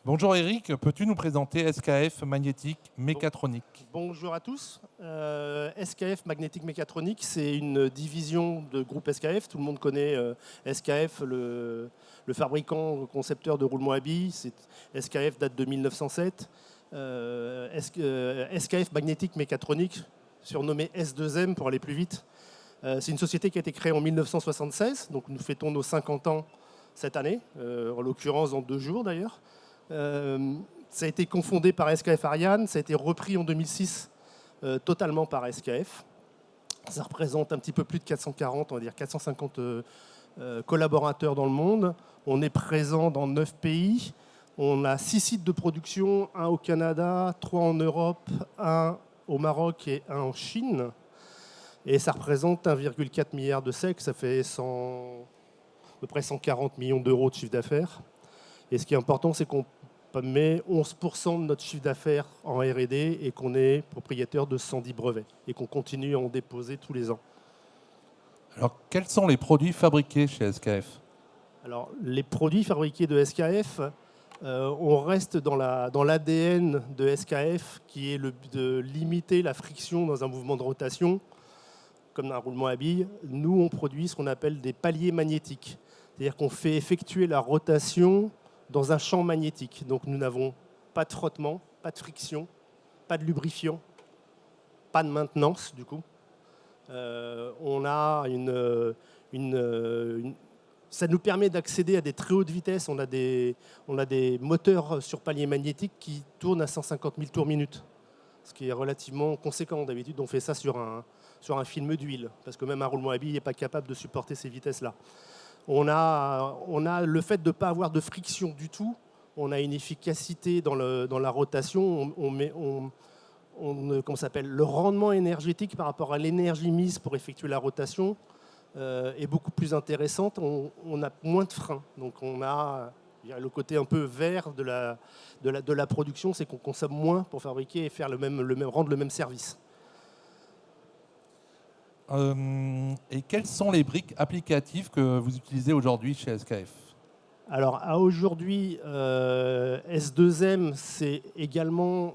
Bonjour Eric, peux-tu nous présenter SKF Magnétique Mécatronique? Bonjour à tous. SKF Magnétique Mécatronique, c'est une division de groupe SKF. Tout le monde connaît SKF, le fabricant, le concepteur de roulements à billes. SKF date de 1907. SKF Magnétique Mécatronique, surnommé S2M pour aller plus vite. C'est une société qui a été créée en 1976, donc nous fêtons nos 50 ans cette année, en l'occurrence dans 2 jours d'ailleurs. Ça a été confondé par SKF Ariane, ça a été repris en 2006 totalement par SKF. Ça représente un petit peu plus de 440, on va dire 450 collaborateurs dans le monde. On est présent dans 9 pays. On a 6 sites de production, 1 au Canada, 3 en Europe, 1 au Maroc et 1 en Chine. Et ça représente 1,4 milliard de SEC, ça fait à peu près 140 millions d'euros de chiffre d'affaires. Et ce qui est important, c'est qu'on met 11% de notre chiffre d'affaires en R&D et qu'on est propriétaire de 110 brevets et qu'on continue à en déposer tous les ans. Alors, quels sont les produits fabriqués chez SKF? Alors, les produits fabriqués de SKF, on reste dans l'ADN de SKF qui est de limiter la friction dans un mouvement de rotation, comme dans un roulement à billes. Nous, on produit ce qu'on appelle des paliers magnétiques. C'est-à-dire qu'on fait effectuer la rotation dans un champ magnétique. Donc nous n'avons pas de frottement, pas de friction, pas de lubrifiant, pas de maintenance du coup. On a ça nous permet d'accéder à des très hautes vitesses. On a des moteurs sur palier magnétique qui tournent à 150 000 tours minute, ce qui est relativement conséquent. D'habitude, on fait ça sur un film d'huile, parce que même un roulement à billes n'est pas capable de supporter ces vitesses-là. On a le fait de ne pas avoir de friction du tout. On a une efficacité dans la rotation. Comment s'appelle, le rendement énergétique par rapport à l'énergie mise pour effectuer la rotation est beaucoup plus intéressante. On a moins de freins. Donc il y a le côté un peu vert de la production, c'est qu'on consomme moins pour fabriquer et faire rendre le même service. Et quelles sont les briques applicatives que vous utilisez aujourd'hui chez SKF? Alors, à aujourd'hui, S2M, c'est également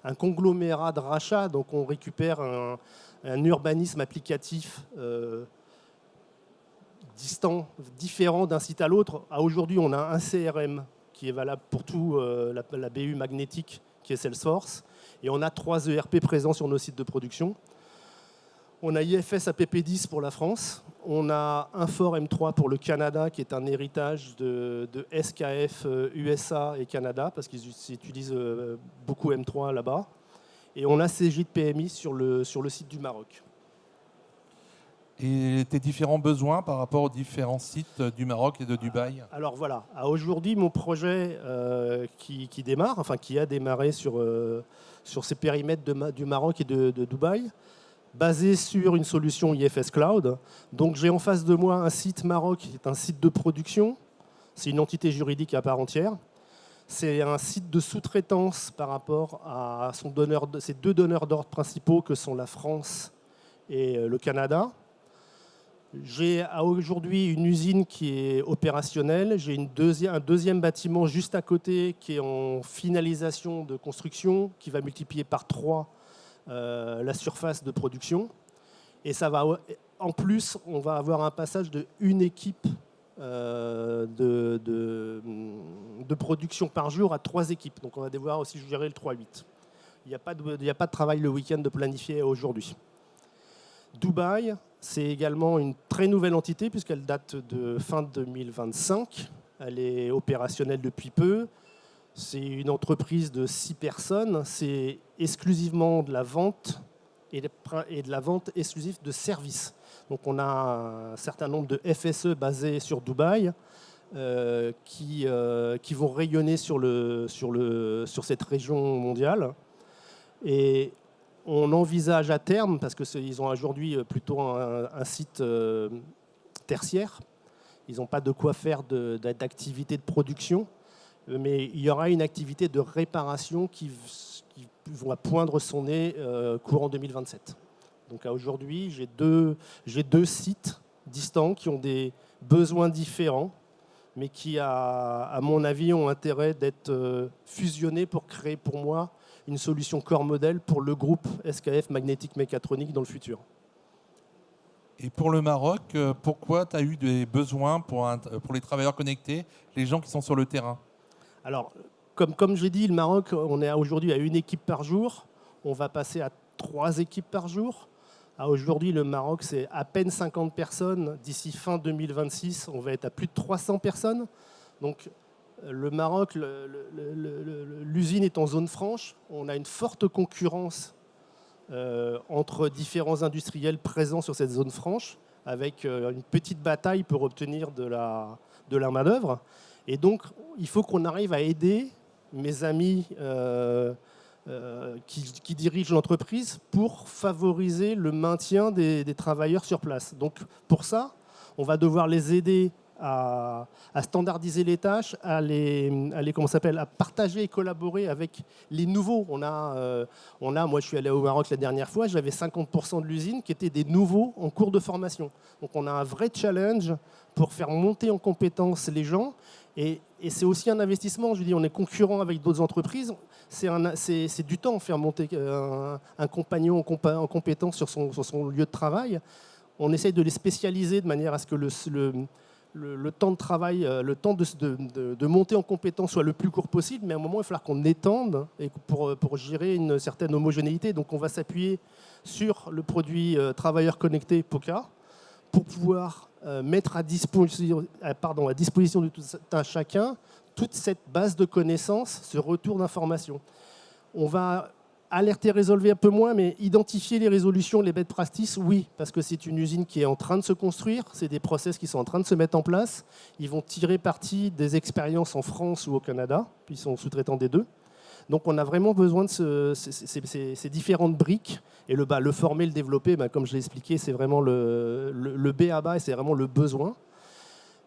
un conglomérat de rachats. Donc, on récupère un urbanisme applicatif distant, différent d'un site à l'autre. À aujourd'hui, on a un CRM qui est valable pour tout la BU magnétique, qui est Salesforce. Et on a 3 ERP présents sur nos sites de production. On a IFS APP10 pour la France. On a Infor M3 pour le Canada, qui est un héritage de SKF USA et Canada, parce qu'ils utilisent beaucoup M3 là-bas. Et on a CJ de PMI sur le site du Maroc. Et tes différents besoins par rapport aux différents sites du Maroc et de Dubaï? Alors voilà, à aujourd'hui, mon projet qui démarre, enfin qui a démarré sur ces périmètres du Maroc et de Dubaï, basé sur une solution IFS Cloud. Donc j'ai en face de moi un site Maroc qui est un site de production. C'est une entité juridique à part entière. C'est un site de sous-traitance par rapport à ses 2 donneurs d'ordre principaux que sont la France et le Canada. J'ai aujourd'hui une usine qui est opérationnelle. J'ai un deuxième bâtiment juste à côté qui est en finalisation de construction, qui va multiplier par 3 la surface de production. Et ça va, en plus, on va avoir un passage de une équipe de production par jour à 3 équipes. Donc on va devoir aussi gérer le 3-8. Il n'y a pas de travail le week-end de planifier aujourd'hui. Dubaï, c'est également une très nouvelle entité puisqu'elle date de fin 2025. Elle est opérationnelle depuis peu. C'est une entreprise de 6 personnes. C'est exclusivement de la vente et de la vente exclusive de services. Donc on a un certain nombre de FSE basés sur Dubaï qui vont rayonner sur cette région mondiale. Et on envisage à terme, parce qu'ils ont aujourd'hui plutôt un site tertiaire, ils n'ont pas de quoi faire d'activité de production, mais il y aura une activité de réparation qui va poindre son nez courant 2027. Donc à aujourd'hui, j'ai deux sites distants qui ont des besoins différents mais qui, à mon avis, ont intérêt d'être fusionnés pour créer pour moi une solution corps modèle pour le groupe SKF Magnétique Mécatronique dans le futur. Et pour le Maroc, pourquoi tu as eu des besoins pour les travailleurs connectés, les gens qui sont sur le terrain? Alors, comme j'ai dit, le Maroc, on est aujourd'hui à 1 équipe par jour. On va passer à 3 équipes par jour. Aujourd'hui, le Maroc, c'est à peine 50 personnes. D'ici fin 2026, on va être à plus de 300 personnes. Donc, le Maroc, l'usine est en zone franche. On a une forte concurrence entre différents industriels présents sur cette zone franche, avec une petite bataille pour obtenir de la main-d'œuvre. Et donc, il faut qu'on arrive à aider mes amis qui dirigent l'entreprise pour favoriser le maintien des travailleurs sur place. Donc, pour ça, on va devoir les aider à standardiser les tâches, à partager et collaborer avec les nouveaux. Moi, je suis allé au Maroc la dernière fois, j'avais 50% de l'usine qui étaient des nouveaux en cours de formation. Donc, on a un vrai challenge pour faire monter en compétence les gens. Et c'est aussi un investissement. Je dis, on est concurrent avec d'autres entreprises. C'est du temps faire monter un compagnon en compétence sur son lieu de travail. On essaye de les spécialiser de manière à ce que le temps de travail, le temps de monter en compétence soit le plus court possible, mais à un moment, il va falloir qu'on étende pour gérer une certaine homogénéité. Donc, on va s'appuyer sur le produit travailleur connecté POCA pour pouvoir mettre à disposition de tout un chacun toute cette base de connaissances, ce retour d'informations. On va alerter, résolver un peu moins, mais identifier les résolutions, les best practices, oui, parce que c'est une usine qui est en train de se construire, c'est des process qui sont en train de se mettre en place. Ils vont tirer parti des expériences en France ou au Canada, puis ils sont sous-traitants des deux. Donc on a vraiment besoin de ces différentes briques. Et le former, le développer, comme je l'ai expliqué, c'est vraiment le B à bas et c'est vraiment le besoin.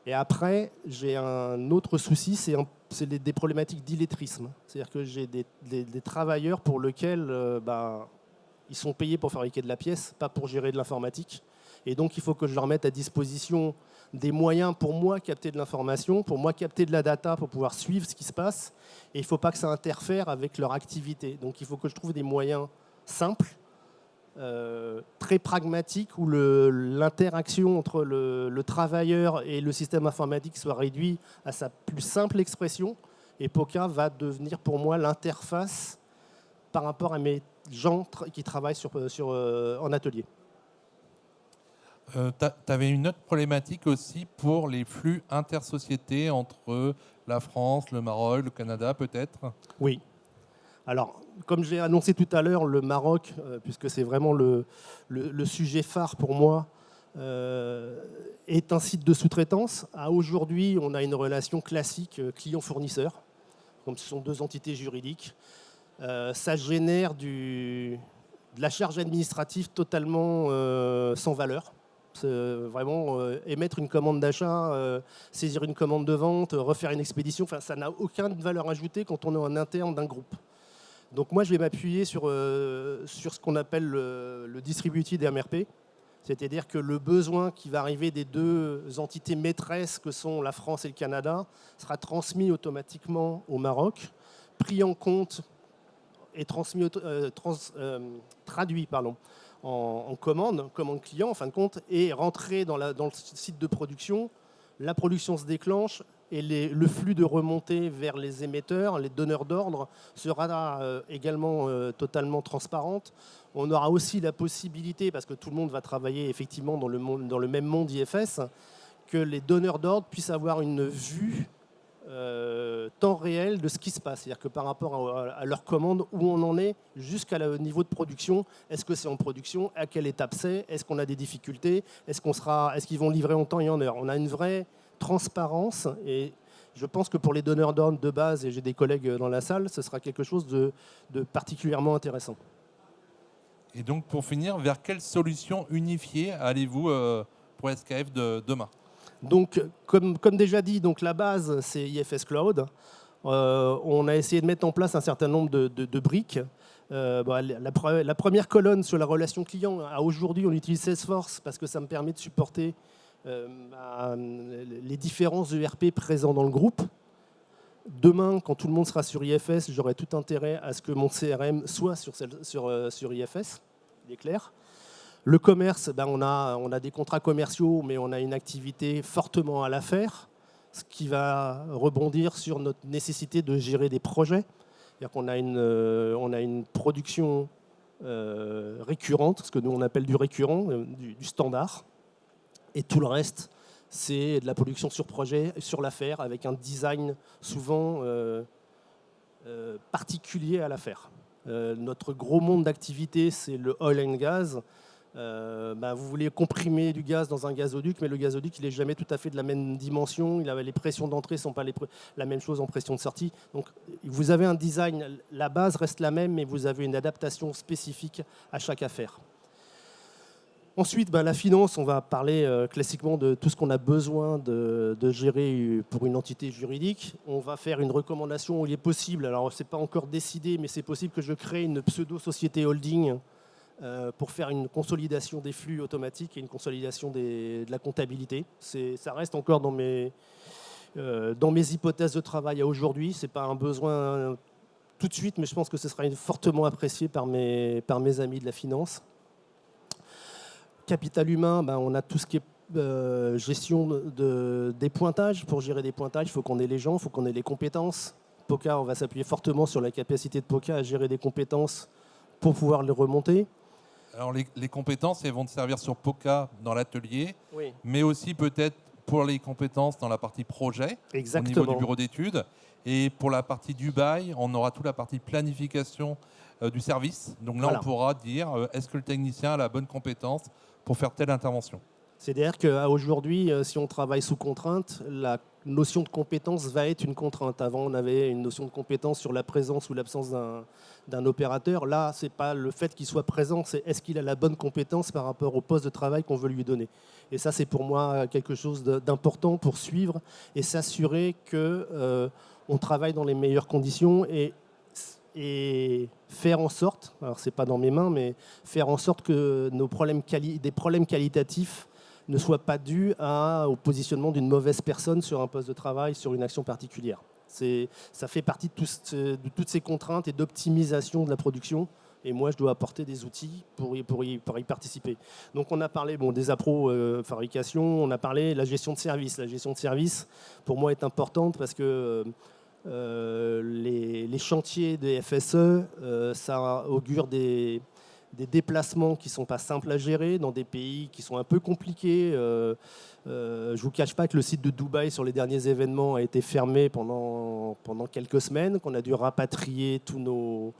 Et après, j'ai un autre souci, c'est des problématiques d'illettrisme. C'est-à-dire que j'ai des travailleurs pour lesquels ils sont payés pour fabriquer de la pièce, pas pour gérer de l'informatique. Et donc, il faut que je leur mette à disposition des moyens pour moi capter de l'information, pour moi capter de la data, pour pouvoir suivre ce qui se passe. Et il ne faut pas que ça interfère avec leur activité. Donc, il faut que je trouve des moyens simples, très pragmatiques, où l'interaction entre le travailleur et le système informatique soit réduite à sa plus simple expression. Et POCA va devenir pour moi l'interface par rapport à mes gens qui travaillent en atelier. Tu avais une autre problématique aussi pour les flux intersociétés entre la France, le Maroc, le Canada peut-être? Oui. Alors, comme j'ai annoncé tout à l'heure, le Maroc, puisque c'est vraiment le sujet phare pour moi, est un site de sous-traitance. Aujourd'hui, on a une relation classique client-fournisseur, comme ce sont 2 entités juridiques. Ça génère de la charge administrative totalement sans valeur. Vraiment émettre une commande d'achat, saisir une commande de vente, refaire une expédition, ça n'a aucune valeur ajoutée quand on est en interne d'un groupe. Donc moi, je vais m'appuyer sur ce qu'on appelle le distributed MRP, c'est-à-dire que le besoin qui va arriver des 2 entités maîtresses que sont la France et le Canada sera transmis automatiquement au Maroc, pris en compte et traduit en commande client en fin de compte, et rentré dans le site de production. La production se déclenche et le flux de remontée vers les émetteurs, les donneurs d'ordre, sera également totalement transparente. On aura aussi la possibilité, parce que tout le monde va travailler effectivement dans le même monde IFS, que les donneurs d'ordre puissent avoir une vue temps réel de ce qui se passe. C'est-à-dire que par rapport à leur commande, où on en est jusqu'à le niveau de production, est-ce que c'est en production, à quelle étape c'est, est-ce qu'on a des difficultés, est-ce qu'ils vont livrer en temps et en heure. On a une vraie transparence et je pense que pour les donneurs d'ordre de base, et j'ai des collègues dans la salle, ce sera quelque chose de particulièrement intéressant. Et donc pour finir, vers quelle solution unifiée allez-vous pour SKF demain? Donc, comme déjà dit, la base, c'est IFS Cloud. On a essayé de mettre en place un certain nombre de briques. La première colonne sur la relation client, aujourd'hui, on utilise Salesforce parce que ça me permet de supporter les différents ERP présents dans le groupe. Demain, quand tout le monde sera sur IFS, j'aurai tout intérêt à ce que mon CRM soit sur IFS, il est clair. Le commerce, on a des contrats commerciaux, mais on a une activité fortement à la faire, ce qui va rebondir sur notre nécessité de gérer des projets. C'est-à-dire qu'on a une production récurrente, ce que nous on appelle du récurrent, du standard, et tout le reste, c'est de la production sur projet, sur l'affaire, avec un design souvent particulier à l'affaire. Notre gros monde d'activité, c'est le oil and gas. Vous voulez comprimer du gaz dans un gazoduc, mais le gazoduc, il n'est jamais tout à fait de la même dimension. Les pressions d'entrée ne sont pas la même chose en pression de sortie. Donc, vous avez un design, la base reste la même, mais vous avez une adaptation spécifique à chaque affaire. Ensuite, la finance, on va parler classiquement de tout ce qu'on a besoin de gérer pour une entité juridique. On va faire une recommandation où il est possible, alors ce n'est pas encore décidé, mais c'est possible que je crée une pseudo-société holding pour faire une consolidation des flux automatiques et une consolidation de la comptabilité. Ça reste encore dans mes hypothèses de travail à aujourd'hui. Ce n'est pas un besoin tout de suite, mais je pense que ce sera fortement apprécié par mes amis de la finance. Capital humain, on a tout ce qui est gestion des pointages. Pour gérer des pointages, il faut qu'on ait les gens, il faut qu'on ait les compétences. POCA, on va s'appuyer fortement sur la capacité de POCA à gérer des compétences pour pouvoir les remonter. Alors les compétences, elles vont te servir sur POCA dans l'atelier, oui, mais aussi peut-être pour les compétences dans la partie projet, exactement, au niveau du bureau d'études. Et pour la partie Dubaï, on aura toute la partie planification du service. Donc là, voilà. On pourra dire, est-ce que le technicien a la bonne compétence pour faire telle intervention? C'est-à-dire qu'aujourd'hui, si on travaille sous contrainte, la notion de compétence va être une contrainte. Avant, on avait une notion de compétence sur la présence ou l'absence d'un opérateur. Là, ce n'est pas le fait qu'il soit présent, c'est est-ce qu'il a la bonne compétence par rapport au poste de travail qu'on veut lui donner. Et ça, c'est pour moi quelque chose d'important pour suivre et s'assurer qu'on travaille dans les meilleures conditions et faire en sorte, alors ce n'est pas dans mes mains, mais faire en sorte que des problèmes qualitatifs ne soient pas dus au positionnement d'une mauvaise personne sur un poste de travail, sur une action particulière. Ça fait partie de toutes ces contraintes et d'optimisation de la production. Et moi, je dois apporter des outils pour y participer. Donc, on a parlé des appros fabrication, on a parlé de la gestion de service. La gestion de service, pour moi, est importante parce que les chantiers des FSE, ça augure des déplacements qui ne sont pas simples à gérer dans des pays qui sont un peu compliqués. Je ne vous cache pas que le site de Dubaï sur les derniers événements a été fermé pendant quelques semaines, qu'on a dû rapatrier tous nos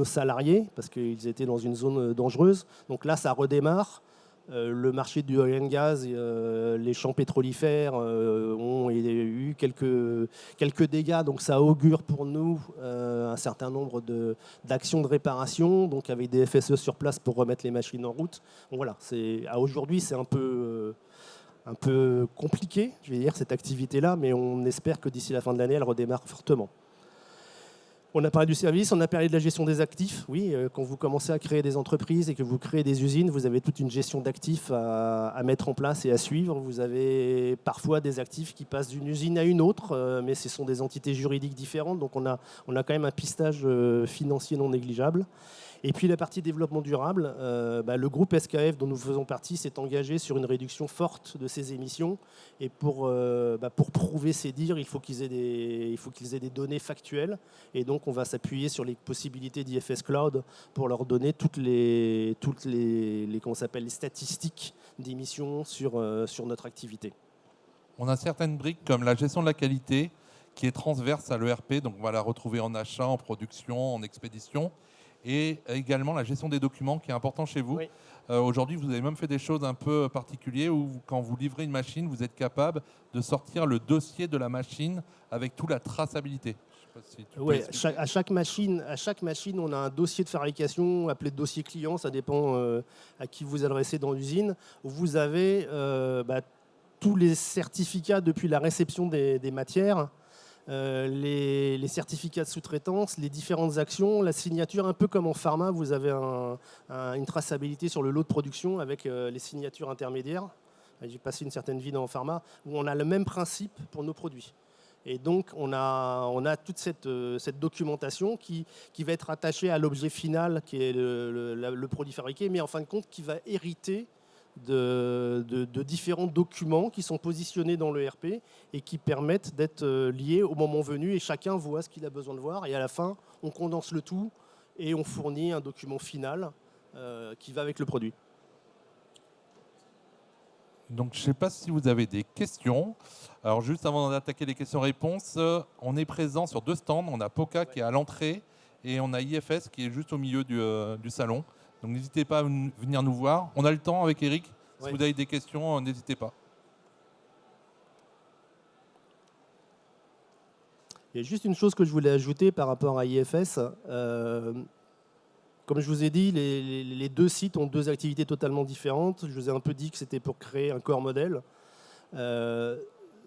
salariés parce qu'ils étaient dans une zone dangereuse. Donc là, ça redémarre. Le marché du oil and gas, les champs pétrolifères ont eu quelques dégâts, donc ça augure pour nous un certain nombre d'actions de réparation, donc avec des FSE sur place pour remettre les machines en route. Donc voilà, aujourd'hui c'est un peu compliqué, je vais dire, cette activité-là, mais on espère que d'ici la fin de l'année, elle redémarre fortement. On a parlé du service, on a parlé de la gestion des actifs. Oui, quand vous commencez à créer des entreprises et que vous créez des usines, vous avez toute une gestion d'actifs à mettre en place et à suivre. Vous avez parfois des actifs qui passent d'une usine à une autre, mais ce sont des entités juridiques différentes. Donc on a quand même un pistage financier non négligeable. Et puis la partie développement durable, le groupe SKF dont nous faisons partie s'est engagé sur une réduction forte de ses émissions. Et pour prouver ces dires, il faut qu'ils aient des données factuelles. Et donc on va s'appuyer sur les possibilités d'IFS Cloud pour leur donner toutes les statistiques d'émissions sur notre activité. On a certaines briques comme la gestion de la qualité qui est transverse à l'ERP. Donc on va la retrouver en achat, en production, en expédition. Et également la gestion des documents qui est important chez vous. Oui. Aujourd'hui, vous avez même fait des choses un peu particulières où quand vous livrez une machine, vous êtes capable de sortir le dossier de la machine avec toute la traçabilité. Oui, à chaque machine, on a un dossier de fabrication appelé dossier client, ça dépend à qui vous adressez dans l'usine. Vous avez tous les certificats depuis la réception des matières, les certificats de sous-traitance, les différentes actions, la signature, un peu comme en pharma, vous avez une traçabilité sur le lot de production avec les signatures intermédiaires j'ai passé une certaine vie dans le pharma, où on a le même principe pour nos produits. Et donc, on a toute cette documentation qui va être attachée à l'objet final, qui est le produit fabriqué, mais en fin de compte, qui va hériter de différents documents qui sont positionnés dans le RP et qui permettent d'être liés au moment venu, et chacun voit ce qu'il a besoin de voir. Et à la fin, on condense le tout et on fournit un document final qui va avec le produit. Donc, je ne sais pas si vous avez des questions. Alors, juste avant d'attaquer les questions-réponses, on est présent sur 2 stands. On a POCA qui est à l'entrée et on a IFS qui est juste au milieu du salon. Donc, n'hésitez pas à venir nous voir. On a le temps avec Eric. Si vous avez des questions, n'hésitez pas. Il y a juste une chose que je voulais ajouter par rapport à IFS. Comme je vous ai dit, les 2 sites ont 2 activités totalement différentes. Je vous ai un peu dit que c'était pour créer un corps modèle.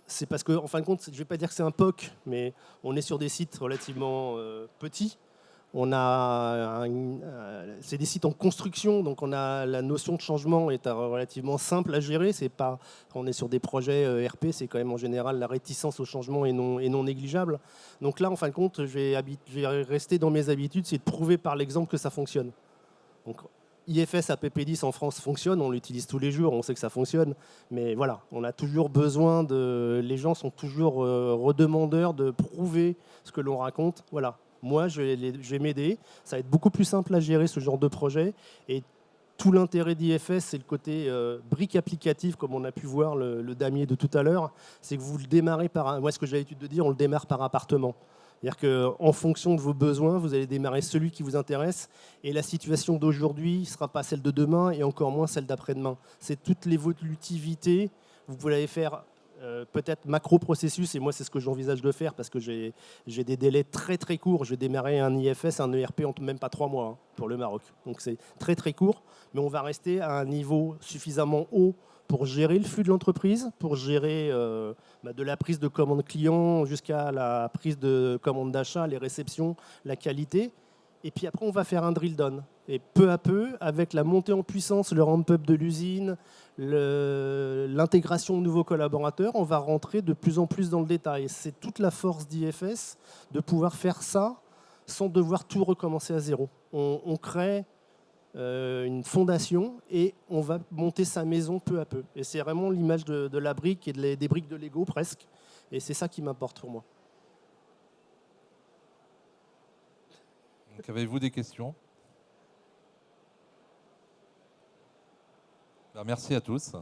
C'est parce qu'en fin de compte, je ne vais pas dire que c'est un POC, mais on est sur des sites relativement petits. C'est des sites en construction, donc la notion de changement est relativement simple à gérer. On est sur des projets RP, c'est quand même en général la réticence au changement est non négligeable. Donc là, en fin de compte, je vais rester dans mes habitudes, c'est de prouver par l'exemple que ça fonctionne. Donc, IFS APP10 en France fonctionne, on l'utilise tous les jours, on sait que ça fonctionne, mais voilà, on a toujours besoin les gens sont toujours redemandeurs de prouver ce que l'on raconte. Voilà. Moi, je vais m'aider. Ça va être beaucoup plus simple à gérer ce genre de projet. Et tout l'intérêt d'IFS, c'est le côté brique applicative, comme on a pu voir le damier de tout à l'heure. C'est que vous le démarrez moi, ce que j'ai l'habitude de dire, on le démarre par appartement. C'est-à-dire qu'en fonction de vos besoins, vous allez démarrer celui qui vous intéresse. Et la situation d'aujourd'hui ne sera pas celle de demain et encore moins celle d'après-demain. C'est toute l'évolutivité. Vous pouvez faire peut-être macro-processus, et moi c'est ce que j'envisage de faire parce que j'ai des délais très très courts. Je vais démarrer un IFS, un ERP en même pas 3 mois pour le Maroc. Donc c'est très très court, mais on va rester à un niveau suffisamment haut pour gérer le flux de l'entreprise, pour gérer de la prise de commande client jusqu'à la prise de commande d'achat, les réceptions, la qualité. Et puis après, on va faire un drill down. Et peu à peu, avec la montée en puissance, le ramp-up de l'usine, l'intégration de nouveaux collaborateurs, on va rentrer de plus en plus dans le détail. C'est toute la force d'IFS de pouvoir faire ça sans devoir tout recommencer à zéro. On crée une fondation et on va monter sa maison peu à peu. Et c'est vraiment l'image de la brique et des briques de Lego presque. Et c'est ça qui m'importe pour moi. Donc, avez-vous des questions? Merci à tous.